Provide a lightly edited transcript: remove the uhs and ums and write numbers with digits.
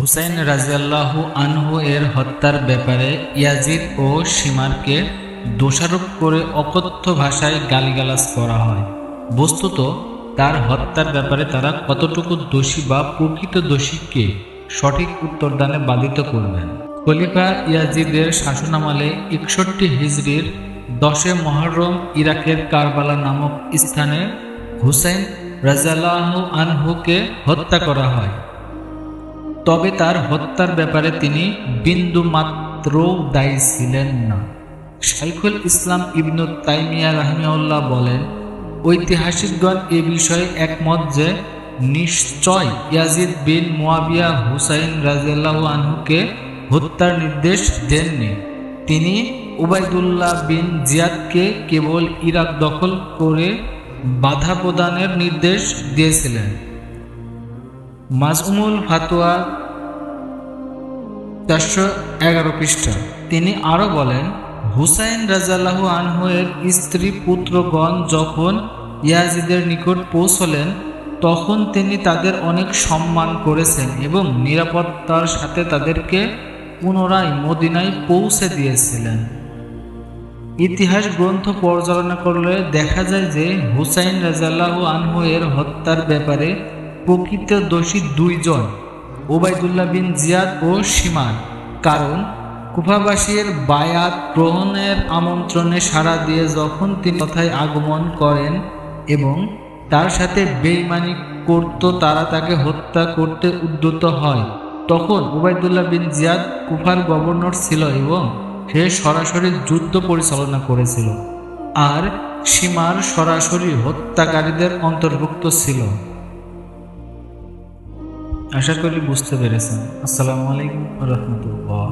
হুসাইন রাদিয়াল্লাহু আনহু এর হত্যার ব্যাপারে ইয়াজিদ ও শিমারকে দোষারোপ করে অকথ্য ভাষায় গালিগালাজ করা হয়। বস্তুত তার হত্যার ব্যাপারে তারা কতটুকু দোষী বা প্রকৃত দোষীকে সঠিক উত্তরদানে বাধিত করবেন। খলিফা ইয়াজিদের শাসনামলে 61 হিজরির 10 মুহররম ইরাকের কারবালা নামক স্থানে হুসাইন রাদিয়াল্লাহু আনহুকে হত্যা করা হয়। তবে তার হত্যার ব্যাপারে তিনি বিন্দুমাত্র দায়ী ছিলেন না। শাইখুল ইসলাম ইবনু তাইমিয়া রাহিমাহুল্লাহ বলেন, ঐতিহাসিকগণ এ বিষয়ে একমত যে নিশ্চয় ইয়াজিদ বিন মুয়াবিয়া হুসাইন রাদিয়াল্লাহু আনহুকে হত্যার নির্দেশ দেননি। তিনি উবাইদুল্লাহ বিন জিয়াদকে কেবল ইরাক দখল করে বাধা প্রদানের নির্দেশ দিয়েছিলেন। মাজমুল ফাতোয়া 411 পৃষ্ঠা। তিনি আরো বলেন, হুসাইন রাদিয়াল্লাহু আনহু এর স্ত্রী পুত্রগণ যখন ইয়াজিদের নিকট পৌঁছলেন তখন তিনি তাদের অনেক সম্মান করেছেন এবং নিরাপত্তার সাথে তাদেরকে পুনরায় মদিনায় পৌঁছে দিয়েছিলেন। ইতিহাস গ্রন্থ পর্যালোচনা করলে দেখা যায় যে হুসাইন রাদিয়াল্লাহু আনহু এর হত্যার ব্যাপারে প্রকৃত দোষী দুইজন, উবাইদুল্লাহ বিন জিয়াদ ও শিমার। কারণ কুফাবাসীর বায়াত গ্রহণের আমন্ত্রণে সাড়া দিয়ে যখন তিনি তথায় আগমন করেন এবং তার সাথে বেঈমানি করত, তারা তাকে হত্যা করতে উদ্যত হয়। তখন উবাইদুল্লাহ বিন জিয়াদ কুফার গভর্নর ছিল এবং সে সরাসরি যুদ্ধ পরিচালনা করেছিল, আর শিমার সরাসরি হত্যাকারীদের অন্তর্ভুক্ত ছিল। আশা করি বুঝতে পেরেছেন। আসসালামু আলাইকুম ওয়া রাহমাতুল্লাহ।